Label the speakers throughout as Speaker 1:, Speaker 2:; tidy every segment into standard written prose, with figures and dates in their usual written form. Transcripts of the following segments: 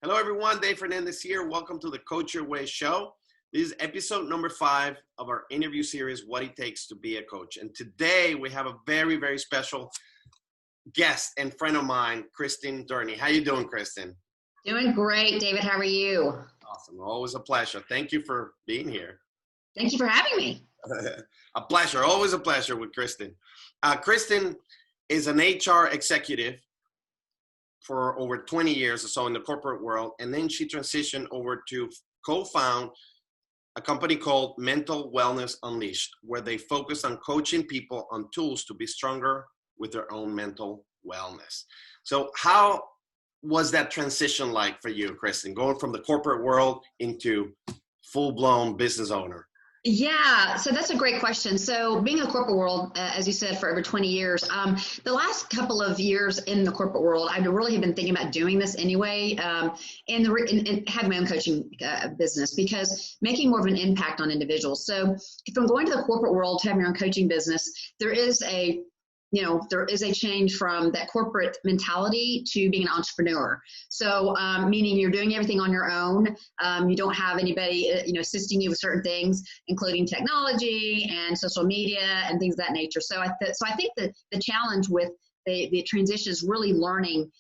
Speaker 1: Hello, everyone. Dave Fernandez here. Welcome to the Coach Your Way show. This is episode number 5 of our interview series, What It Takes to Be a Coach. And today we have a very, very special guest and friend of mine, Kristin Durney. How you doing, Kristin?
Speaker 2: Doing great, David. How are you?
Speaker 1: Awesome. Always a pleasure. Thank you for being here.
Speaker 2: Thank you for having me.
Speaker 1: A pleasure. Always a pleasure with Kristin. Kristin is an HR executive for over 20 years or so in the corporate world. And then she transitioned over to co-found a company called Mental Wellness Unleashed, where they focus on coaching people on tools to be stronger with their own mental wellness. So how was that transition like for you, Kristin, going from the corporate world into full-blown business owner?
Speaker 2: Yeah, so that's a great question. So being in the corporate world, as you said, for over 20 years, the last couple of years in the corporate world, I really have been thinking about doing this anyway, and having my own coaching business, because making more of an impact on individuals. So if I'm going to the corporate world to have your own coaching business, there is a change from that corporate mentality to being an entrepreneur. So, meaning you're doing everything on your own. You don't have anybody, assisting you with certain things, including technology and social media and things of that nature. So I think that the challenge with the transition is really learning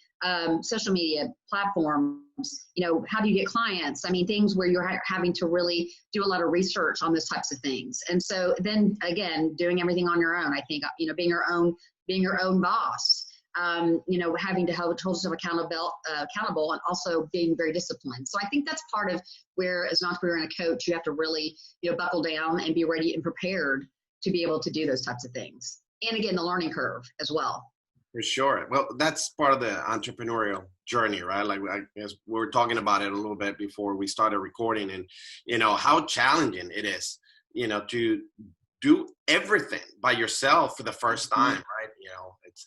Speaker 2: social media platforms, how do you get clients? I mean, things where you're having to really do a lot of research on those types of things. And so then again, doing everything on your own, I think, being your own boss, having to hold yourself accountable and also being very disciplined. So I think that's part of where, as an entrepreneur and a coach, you have to really, buckle down and be ready and prepared to be able to do those types of things. And again, the learning curve as well.
Speaker 1: For sure. Well, that's part of the entrepreneurial journey, right? Like, I guess we were talking about it a little bit before we started recording, and, how challenging it is, to do everything by yourself for the first time, right?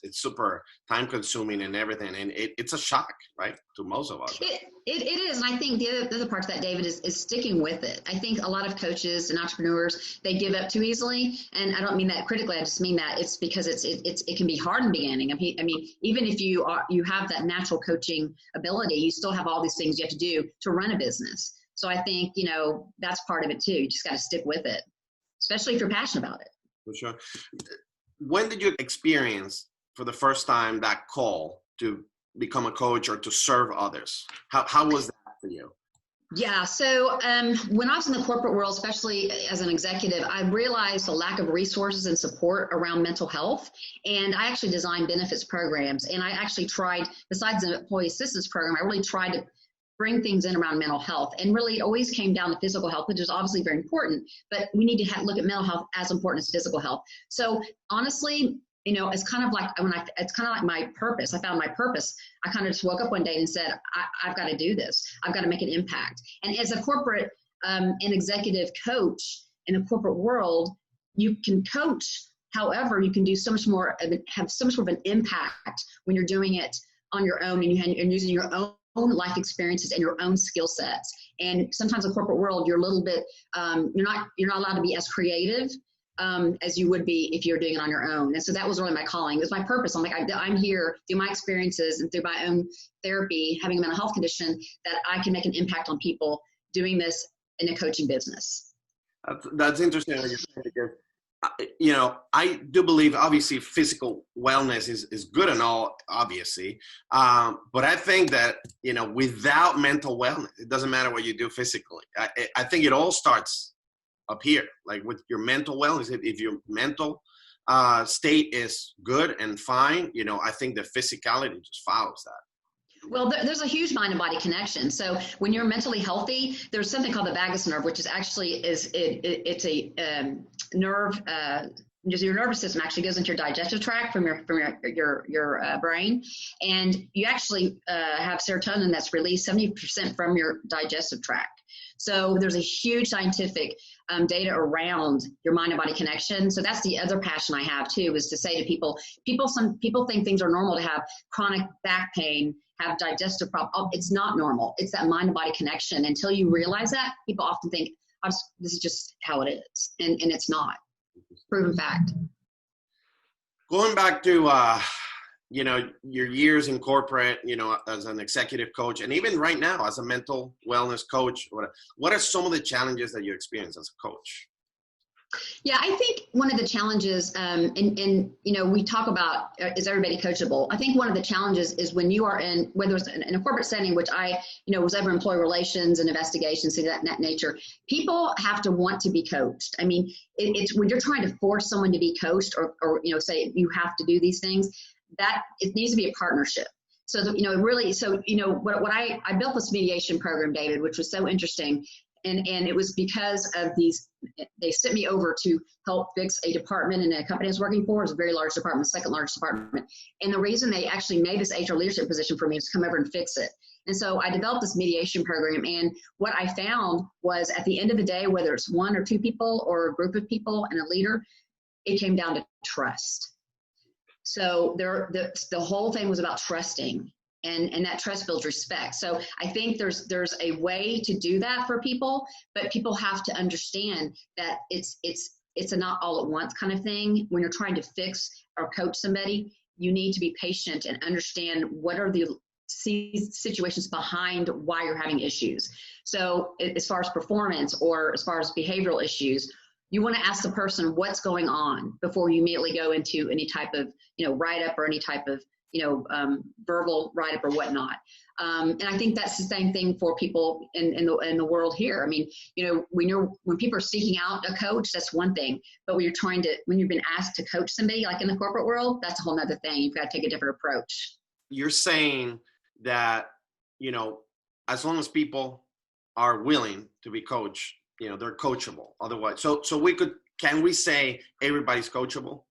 Speaker 1: It's super time consuming and everything. And it's a shock, right? To most of us.
Speaker 2: It is. And I think the other part of that, David, is sticking with it. I think a lot of coaches and entrepreneurs, they give up too easily. And I don't mean that critically. I just mean that it's because it can be hard in the beginning. I mean, even if you have that natural coaching ability, you still have all these things you have to do to run a business. So I think, that's part of it too. You just got to stick with it, especially if you're passionate about it.
Speaker 1: For sure. When did you experience for the first time that call to become a coach or to serve others? How was that for you?
Speaker 2: Yeah, so when I was in the corporate world, especially as an executive, I realized the lack of resources and support around mental health. And I actually designed benefits programs. And I actually tried, besides the employee assistance program, I really tried to bring things in around mental health. And really it always came down to physical health, which is obviously very important, but we need to look at mental health as important as physical health. So honestly, it's kind of like it's kind of like my purpose. I found my purpose. I kind of just woke up one day and said, I've got to do this. I've got to make an impact. And as a corporate and executive coach in the corporate world, you can coach. However, you can do so much more, have so much more of an impact when you're doing it on your own and you're using your own life experiences and your own skill sets. And sometimes in the corporate world, you're a little bit, you're not allowed to be as creative as you would be if you're doing it on your own. And so that was really my calling. It was my purpose. I'm like, I'm here through my experiences and through my own therapy, having a mental health condition, that I can make an impact on people doing this in a coaching business.
Speaker 1: That's interesting what you're saying, because I do believe, obviously, physical wellness is good and all, obviously. But I think that, without mental wellness, it doesn't matter what you do physically. I think it all starts up here, like with your mental wellness. If your mental state is good and fine, I think the physicality just follows that.
Speaker 2: Well, there's a huge mind and body connection. So when you're mentally healthy, there's something called the vagus nerve, which is actually it's a nerve. Just your nervous system actually goes into your digestive tract from your brain, and you actually have serotonin that's released 70% from your digestive tract. So there's a huge scientific data around your mind and body connection. So that's the other passion I have too, is to say to people, some people think things are normal to have chronic back pain, have digestive problems. It's not normal. It's that mind and body connection. Until you realize that, people often think, this is just how it is. And it's not. Proven fact.
Speaker 1: Going back to you know, your years in corporate, you know, as an executive coach, and even right now as a mental wellness coach, what are some of the challenges that you experience as a coach?
Speaker 2: Yeah, I think one of the challenges, and you know, we talk about is everybody coachable? I think one of the challenges is when you are in, whether it's in a corporate setting, which I, you know, was over employee relations and investigations, things of that nature. People have to want to be coached. I mean, it's when you're trying to force someone to be coached, or you know, say you have to do these things, that it needs to be a partnership. So that, you know, really, so you know, what I built this mediation program, David, which was so interesting. And it was because of these, they sent me over to help fix a department in a company I was working for. It was a very large department, second largest department. And the reason they actually made this HR leadership position for me was to come over and fix it. And so I developed this mediation program. And what I found was at the end of the day, whether it's one or two people or a group of people and a leader, it came down to trust. So the whole thing was about trusting. And that trust builds respect. So I think there's a way to do that for people, but people have to understand that it's a not all at once kind of thing. When you're trying to fix or coach somebody, you need to be patient and understand what are the situations behind why you're having issues. So as far as performance or as far as behavioral issues, you want to ask the person what's going on before you immediately go into any type of, you know, write-up or any type of, you know, verbal write-up or whatnot. And I think that's the same thing for people in the world here. I mean, you know, when people are seeking out a coach, that's one thing. But when you've been asked to coach somebody, like in the corporate world, that's a whole nother thing. You've got to take a different approach.
Speaker 1: You're saying that, you know, as long as people are willing to be coached, you know, they're coachable. Otherwise, so can we say everybody's coachable?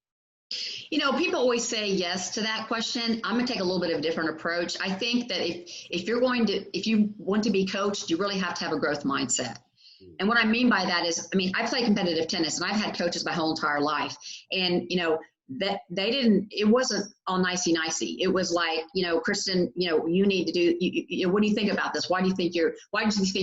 Speaker 2: You know, people always say yes to that question. I'm going to take a little bit of a different approach. I think that if you want to be coached, you really have to have a growth mindset. And what I mean by that is, I mean, I play competitive tennis and I've had coaches my whole entire life. And, you know, that it wasn't all nicey-nicey. It was like, you know, Kristin, you know, you need to do, you know, what do you think about this? Why did you think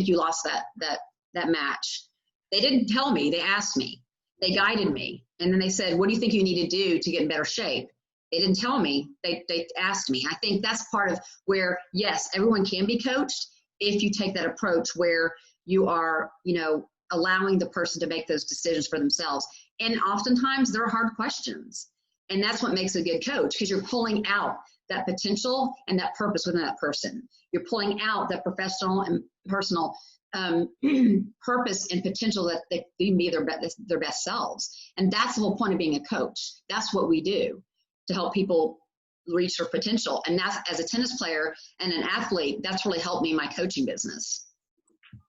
Speaker 2: you lost that match? They didn't tell me, they asked me. They guided me. And then they said, what do you think you need to do to get in better shape? They didn't tell me, they asked me. I think that's part of where, yes, everyone can be coached if you take that approach where you are, you know, allowing the person to make those decisions for themselves. And oftentimes there are hard questions. And that's what makes a good coach, because you're pulling out that potential and that purpose within that person. You're pulling out that professional and personal purpose and potential that they can be their best selves. And that's the whole point of being a coach. That's what we do to help people reach their potential. And that's, as a tennis player and an athlete, that's really helped me in my coaching business.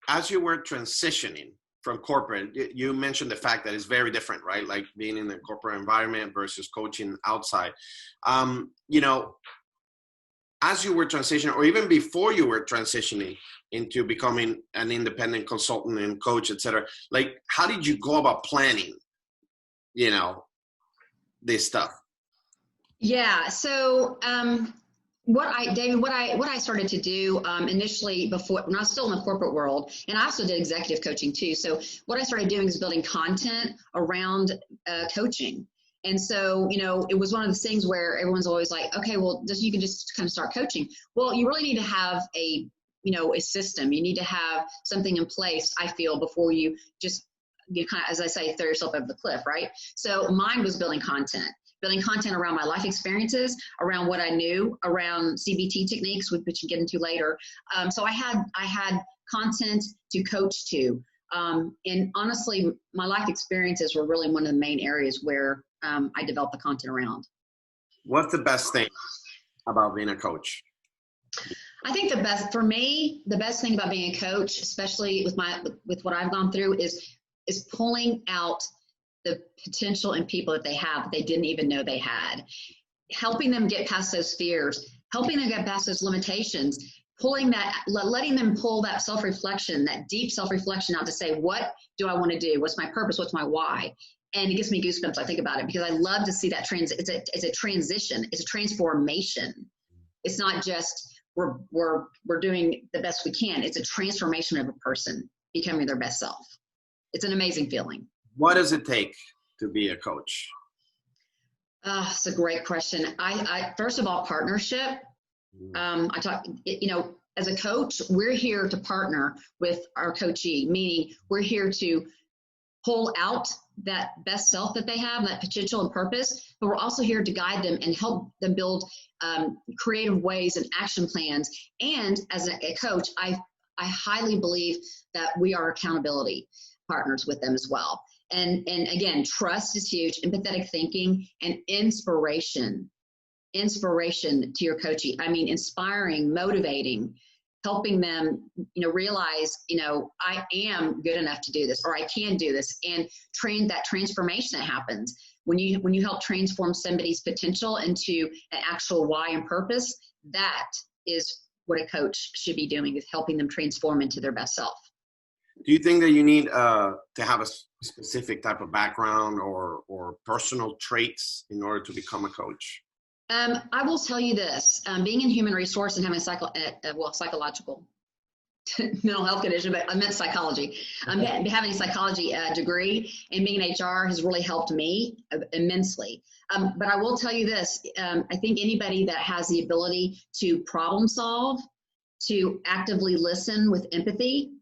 Speaker 1: As you were transitioning from corporate, you mentioned the fact that it's very different, right? Like being in the corporate environment versus coaching outside. You know, as you were transitioning, or even before you were transitioning into becoming an independent consultant and coach, et cetera, like, how did you go about planning, you know, this stuff?
Speaker 2: Yeah. So, what I started to do initially, before, when I was still in the corporate world, and I also did executive coaching too. So what I started doing is building content around coaching. And so, you know, it was one of those things where everyone's always like, okay, well, you can just kind of start coaching. Well, you really need to have a system. You need to have something in place, I feel, before you just, you kind of, as I say, throw yourself over the cliff, right? So mine was building content around my life experiences, around what I knew, around CBT techniques, which we'll get into later. So I had content to coach to. And honestly, my life experiences were really one of the main areas where I developed the content around.
Speaker 1: What's the best thing about being a coach?
Speaker 2: I think the best thing about being a coach, especially with what I've gone through, is pulling out the potential in people that they have that they didn't even know they had, helping them get past those fears, helping them get past those limitations, letting them pull that self-reflection, that deep self-reflection out to say, what do I want to do? What's my purpose? What's my why? And it gives me goosebumps. I think about it because I love to see that it's a transition. It's a transformation. It's not just we're doing the best we can. It's a transformation of a person becoming their best self. It's an amazing feeling.
Speaker 1: What does it take to be a coach?
Speaker 2: It's a great question. I first of all, partnership. I talk, as a coach, we're here to partner with our coachee, meaning we're here to pull out that best self that they have, that potential and purpose, but we're also here to guide them and help them build creative ways and action plans. And as a coach, I highly believe that we are accountability partners with them as well. And again, trust is huge, empathetic thinking, and inspiration to your coachee. I mean, inspiring, motivating, helping them, realize, I am good enough to do this, or I can do this, and train that transformation that happens when you help transform somebody's potential into an actual why and purpose. That is what a coach should be doing, is helping them transform into their best self.
Speaker 1: Do you think that you need to have a specific type of background or personal traits in order to become a coach?
Speaker 2: I will tell you this, being in human resource and having psychological mental health condition, but I meant psychology. Having a psychology degree and being in HR has really helped me immensely. But I will tell you this, I think anybody that has the ability to problem solve, to actively listen with empathy,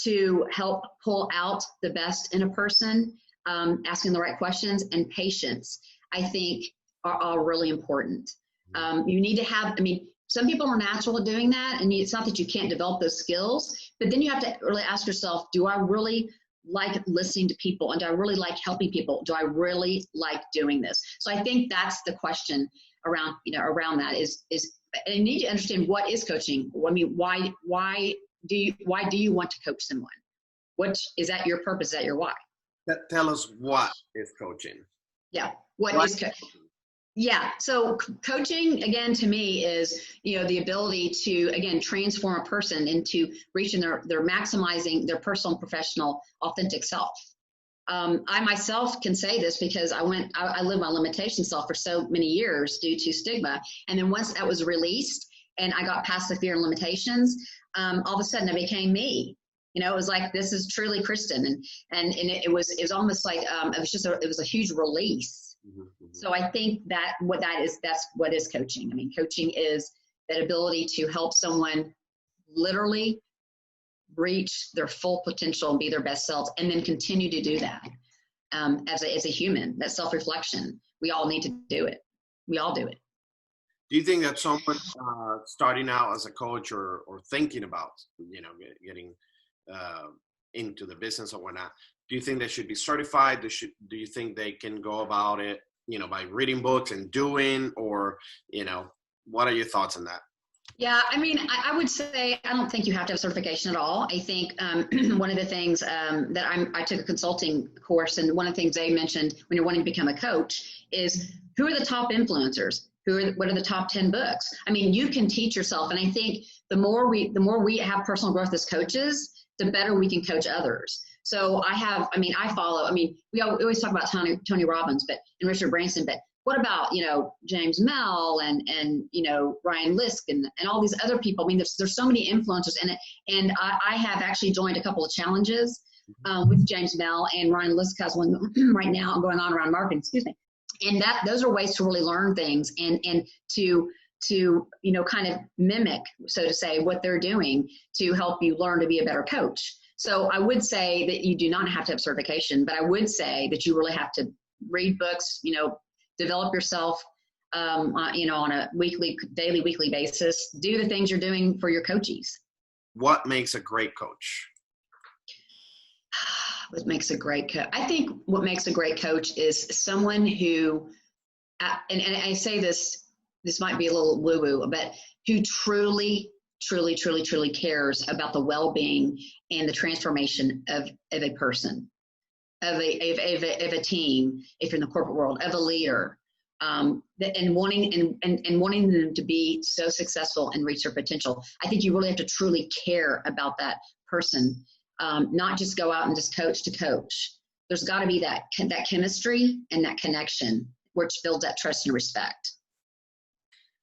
Speaker 2: to help pull out the best in a person, asking the right questions, and patience, I think are all really important. You need to have, some people are natural at doing that, and it's not that you can't develop those skills, but then you have to really ask yourself, do I really like listening to people? And do I really like helping people? Do I really like doing this? So I think that's the question around that is, and you need to understand, what is coaching? Why do you want to coach someone? Is that your purpose? Is that your why?
Speaker 1: Tell us, what is coaching?
Speaker 2: Yeah. What is coaching? Yeah. So coaching, again, to me is, the ability to, again, transform a person into reaching their maximizing their personal and professional authentic self. I myself can say this because I lived my limitation self for so many years due to stigma. And then once that was released and I got past the fear and limitations, all of a sudden I became me. It was like, this is truly Kristin. And it was almost like, it was a huge release. So I think that's what is coaching. Coaching is that ability to help someone literally reach their full potential and be their best selves, and then continue to do that as a human. That self-reflection, we all need to do it. We all do it.
Speaker 1: Do you think that someone starting out as a coach or thinking about getting into the business or whatnot, do you think they should be certified? Do you think they can go about it, by reading books and doing, or, what are your thoughts on that?
Speaker 2: Yeah, I would say I don't think you have to have certification at all. I think one of the things that I took a consulting course, and one of the things they mentioned when you're wanting to become a coach is, who are the top influencers? What are the top 10 books? You can teach yourself, and I think the more we have personal growth as coaches, the better we can coach others. So I follow, we always talk about Tony Robbins, and Richard Branson, but what about, James Mell and Ryan Lisk and all these other people? There's so many influencers in it. And I have actually joined a couple of challenges with James Mell, and Ryan Lisk has one right now going on around marketing, excuse me. And those are ways to really learn things and to kind of mimic, so to say, what they're doing to help you learn to be a better coach. So I would say that you do not have to have certification, but I would say that you really have to read books, develop yourself, on a daily, weekly basis. Do the things you're doing for your coachees.
Speaker 1: What makes a great coach?
Speaker 2: What makes a great coach? I think what makes a great coach is someone who, and I say this might be a little woo-woo, but who truly cares about the well-being and the transformation of a person, of a team, if you're in the corporate world, of a leader, and wanting them to be so successful and reach their potential. I think you really have to truly care about that person, not just go out and just coach to coach. There's got to be that chemistry and that connection, which builds that trust and respect.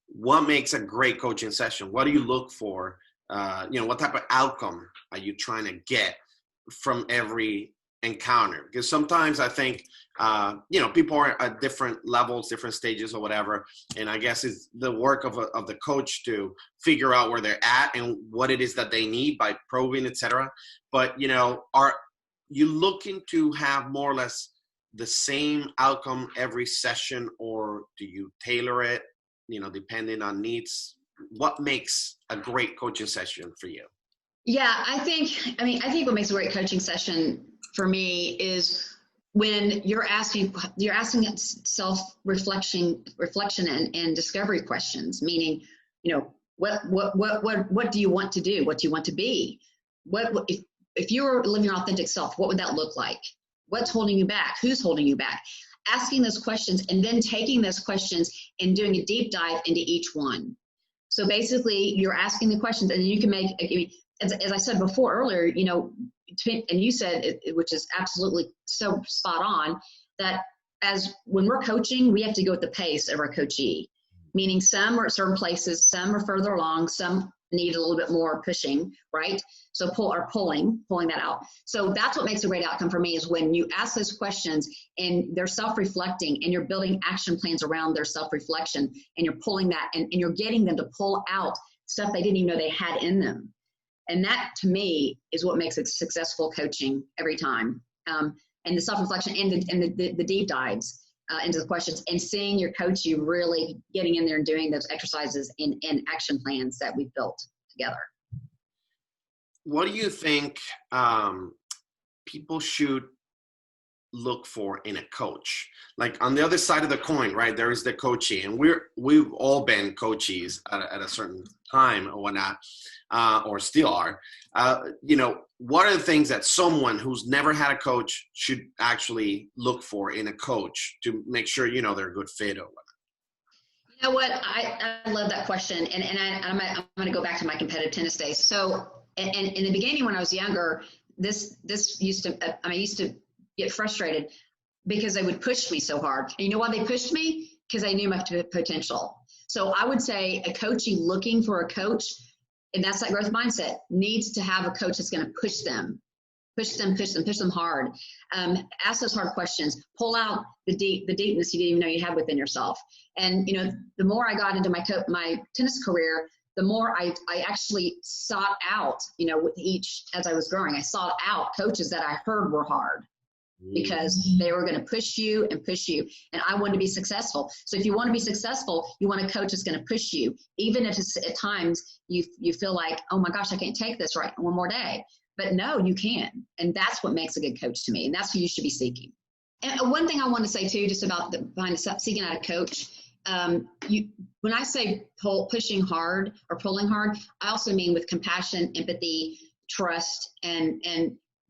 Speaker 1: What makes a great coaching session? What do you look for? What type of outcome are you trying to get from every encounter? Because sometimes I think, people are at different levels, different stages or whatever. And I guess it's the work of the coach to figure out where they're at and what it is that they need by probing, etc. But, are you looking to have more or less the same outcome every session, or do you tailor it, depending on needs? What makes a great coaching session for you?
Speaker 2: Yeah, I think what makes a great coaching session for me is when you're asking self-reflection and discovery questions, meaning, what do you want to do? What do you want to be? If you were living your authentic self, what would that look like? What's holding you back? Who's holding you back? Asking those questions and then taking those questions and doing a deep dive into each one. So basically, you're asking the questions, and you can make, as I said before earlier, and you said, which is absolutely so spot on, that when we're coaching, we have to go at the pace of our coachee, meaning some are at certain places, some are further along, some need a little bit more pushing, right? So pulling that out. So that's what makes a great outcome for me, is when you ask those questions and they're self-reflecting and you're building action plans around their self-reflection, and you're pulling that and you're getting them to pull out stuff they didn't even know they had in them. And that, to me, is what makes it successful coaching every time. And the self-reflection and the deep dives into the questions, and seeing your coachee really getting in there and doing those exercises and action plans that we've built together.
Speaker 1: What do you think people should look for in a coach? Like, on the other side of the coin, right, there is the coachee, and we've all been coachees at a certain time or whatnot, or still are. What are the things that someone who's never had a coach should actually look for in a coach to make sure they're a good fit or whatnot?
Speaker 2: You know what? I love that question, and I'm going to go back to my competitive tennis days. So, and in the beginning, when I was younger, this used to get frustrated because they would push me so hard. And you know why they pushed me? Because they knew my potential. So I would say a coachee looking for a coach, and that's that growth mindset, needs to have a coach that's going to push them hard. Ask those hard questions, pull out the deepness you didn't even know you had within yourself. And, the more I got into my tennis career, the more I actually sought out, as I was growing, I sought out coaches that I heard were hard, because they were going to push you. And I wanted to be successful. So if you want to be successful, you want a coach that's going to push you, even if it's, at times you feel like, oh my gosh, I can't take this right one more day. But no, you can. And that's what makes a good coach to me. And that's what you should be seeking. And one thing I want to say too, just about seeking out a coach, when I say pushing hard or pulling hard, I also mean with compassion, empathy, trust, and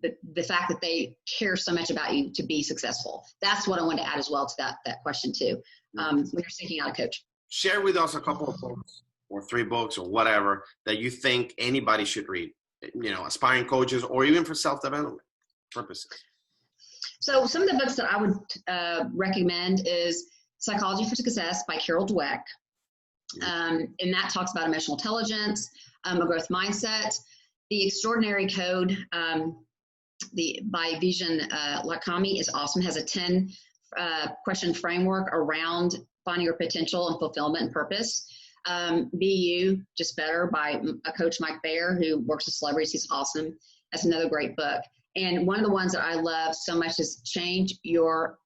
Speaker 2: the fact that they care so much about you to be successful. That's what I want to add as well to that question too, when you're seeking out a coach.
Speaker 1: Share with us a couple of books or 3 books or whatever that you think anybody should read, aspiring coaches or even for self-development purposes.
Speaker 2: So some of the books that I would recommend is Psychology for Success by Carol Dweck. And that talks about emotional intelligence, a growth mindset. The Extraordinary Code by Vishen Lakhiani is awesome. It has a 10 question framework around finding your potential and fulfillment and purpose. Be You, Just Better by a coach, Mike Bayer, who works with celebrities. He's awesome. That's another great book. And one of the ones that I love so much is Change Your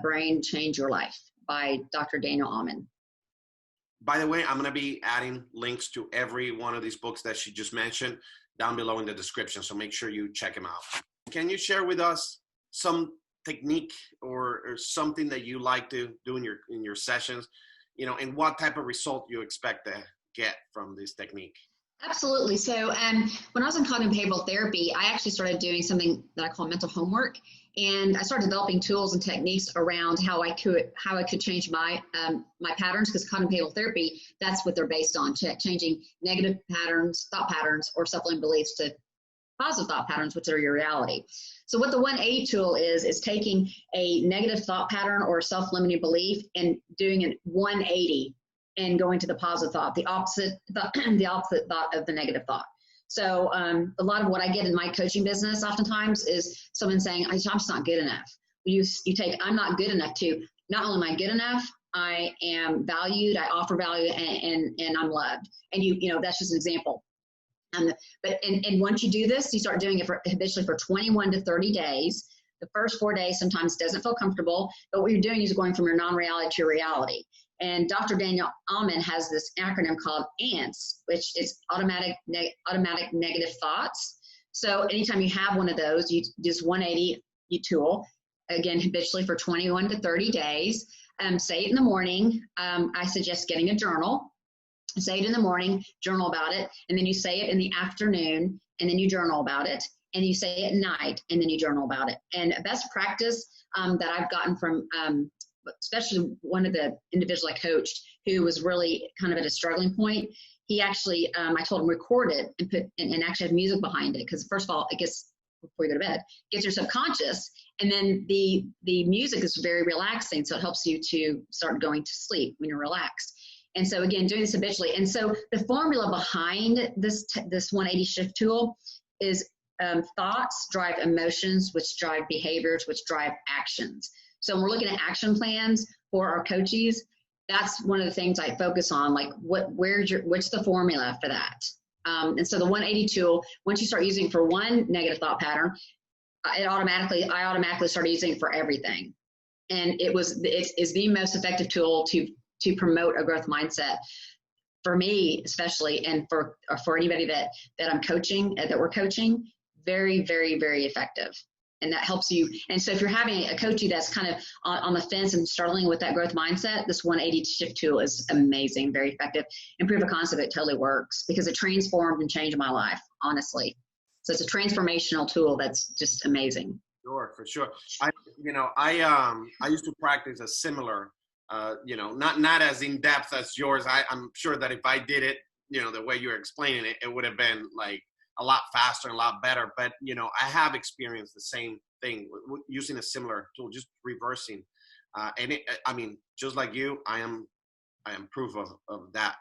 Speaker 2: Brain, Change Your Life by Dr. Daniel Amen.
Speaker 1: By the way, I'm going to be adding links to every one of these books that she just mentioned down below in the description. So make sure you check them out. Can you share with us some technique or something that you like to do in your sessions, and what type of result you expect to get from this technique?
Speaker 2: Absolutely. So when I was in cognitive behavioral therapy, I actually started doing something that I call mental homework. And I started developing tools and techniques around how I could change my patterns, because cognitive behavioral therapy, that's what they're based on, changing negative patterns, thought patterns, or self-limiting beliefs to positive thought patterns, which are your reality. So what the 180 tool is taking a negative thought pattern or self-limiting belief and doing a 180 and going to the positive thought, the opposite thought of the negative thought. So a lot of what I get in my coaching business oftentimes is someone saying, I'm just not good enough. You take, I'm not good enough to, not only am I good enough, I am valued, I offer value, and I'm loved. And you know, that's just an example. But once you do this, you start doing it habitually for 21 to 30 days. The first 4 days sometimes doesn't feel comfortable, but what you're doing is going from your non-reality to your reality. And Dr. Daniel Amen has this acronym called ANTS, which is automatic negative thoughts. So anytime you have one of those, you just 180 tool, again, habitually for 21 to 30 days. Say it in the morning. I suggest getting a journal. Say it in the morning, journal about it, and then you say it in the afternoon, and then you journal about it, and you say it at night, and then you journal about it. And a best practice that I've gotten from especially one of the individuals I coached who was really kind of at a struggling point, he actually, I told him record it and put and actually have music behind it, because first of all, it gets, before you go to bed, gets your subconscious, and then the music is very relaxing, so it helps you to start going to sleep when you're relaxed. And so again, doing this habitually. And so the formula behind this 180 shift tool is thoughts drive emotions, which drive behaviors, which drive actions. So when we're looking at action plans for our coaches, that's one of the things I focus on, like what's the formula for that? And so the 180 tool, once you start using it for one negative thought pattern, I automatically started using it for everything. And it is the most effective tool to promote a growth mindset for me, especially, and for anybody that I'm coaching, that we're coaching. Very, very, very effective. And that helps you. And so if you're having a coachee that's kind of on the fence and struggling with that growth mindset, this 180 shift tool is amazing, very effective. And proof of concept, it totally works because it transformed and changed my life, honestly. So it's a transformational tool that's just amazing.
Speaker 1: Sure, for sure. I used to practice a similar, not as in depth as yours. I'm sure that if I did it, the way you're explaining it, it would have been like a lot faster and a lot better. But, I have experienced the same thing using a similar tool, just reversing. Just like you, I am proof of that,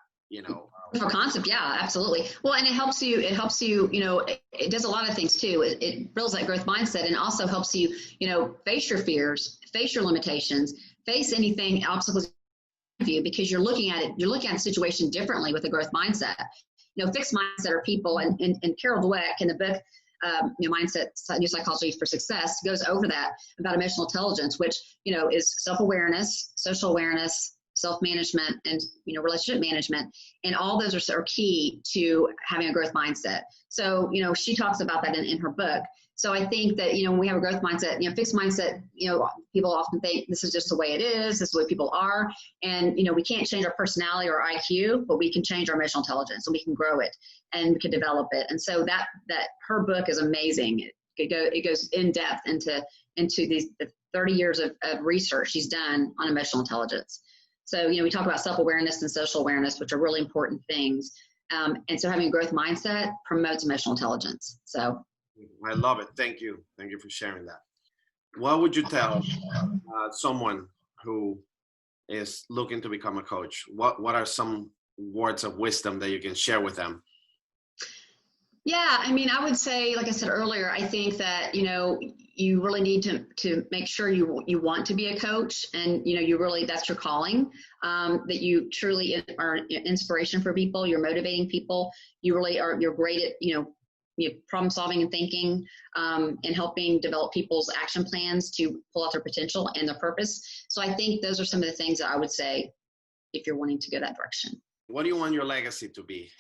Speaker 2: For concept, yeah, absolutely. Well, and it helps you, it does a lot of things too. It builds that growth mindset and also helps you, face your fears, face your limitations, face anything, obstacles of you, because you're looking at the situation differently with a growth mindset. Fixed mindset are people, and Carol Dweck in the book, Mindset, New Psychology for Success, goes over that about emotional intelligence, which, is self-awareness, social awareness, self-management, and, relationship management. And all those are key to having a growth mindset. So, she talks about that in her book. So I think that, when we have a growth mindset, fixed mindset, people often think this is just the way it is, this is the way people are. And, we can't change our personality or IQ, but we can change our emotional intelligence and we can grow it and we can develop it. And so that her book is amazing. It goes in depth into the 30 years of research she's done on emotional intelligence. So, we talk about self-awareness and social awareness, which are really important things. And so having a growth mindset promotes emotional intelligence. So
Speaker 1: I love it. Thank you. Thank you for sharing that. What would you tell someone who is looking to become a coach? What are some words of wisdom that you can share with them?
Speaker 2: Yeah, I would say, like I said earlier, I think that, you really need to make sure you want to be a coach, and, you really, that's your calling, that you truly are an inspiration for people. You're motivating people. You're great at, problem solving and thinking, and helping develop people's action plans to pull out their potential and their purpose. So I think those are some of the things that I would say if you're wanting to go that direction.
Speaker 1: What do you want your legacy to be?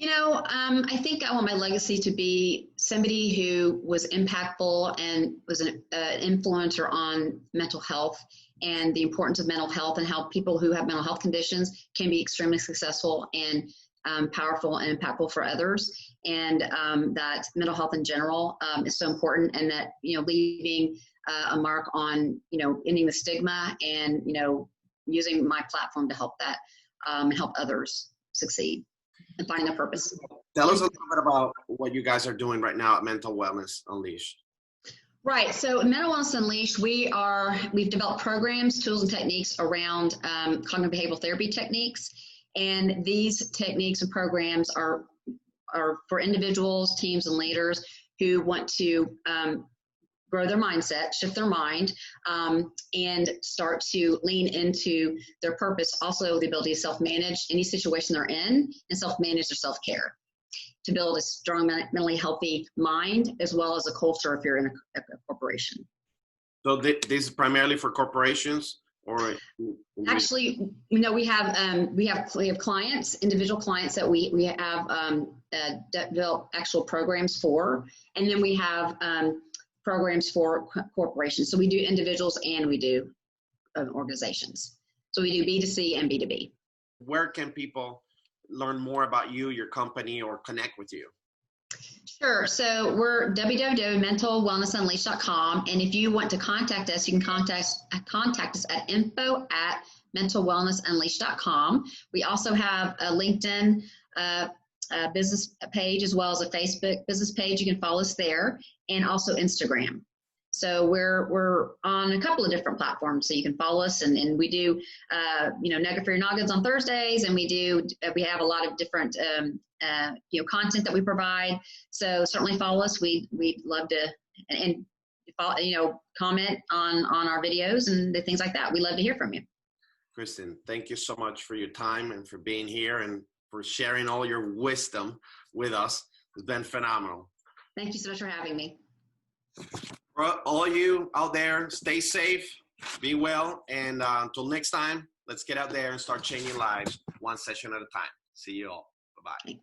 Speaker 2: I think I want my legacy to be somebody who was impactful and was an influencer on mental health and the importance of mental health, and how people who have mental health conditions can be extremely successful and powerful and impactful for others, and that mental health in general is so important, and that, leaving a mark on, ending the stigma, and, using my platform to help that, and help others succeed and finding their purpose.
Speaker 1: Tell us a little bit about what you guys are doing right now at Mental Wellness Unleashed.
Speaker 2: Right. So at Mental Wellness Unleashed, we've developed programs, tools, and techniques around cognitive behavioral therapy techniques. And these techniques and programs are are for individuals, teams, and leaders who want to grow their mindset, shift their mind, and start to lean into their purpose. Also, the ability to self-manage any situation they're in and self-manage their self-care to build a strong, mentally healthy mind, as well as a culture if you're in a corporation.
Speaker 1: So this is primarily for corporations, or
Speaker 2: actually, we have clients, individual clients that we have developed actual programs for, and then we have programs for corporations. So we do individuals and we do organizations. So we do B2C and B2B.
Speaker 1: Where can people learn more about you, your company, or connect with you?
Speaker 2: Sure. So we're www.mentalwellnessunleashed.com. And if you want to contact us, you can contact us at info@mentalwellnessunleashed.com. We also have a LinkedIn business page, as well as a Facebook business page. You can follow us there, and also Instagram. So we're on a couple of different platforms, so you can follow us, and we do Nugget for Your Noggins on Thursdays, and we have a lot of different content that we provide. So certainly follow us. We'd love to and follow, comment on our videos and the things like that. We love to hear from you.
Speaker 1: Kristin, thank you so much for your time and for being here and for sharing all your wisdom with us. It's been phenomenal.
Speaker 2: Thank you so much for having me.
Speaker 1: For all you out there, stay safe, be well, and until next time, let's get out there and start changing lives one session at a time. See you all. Bye-bye.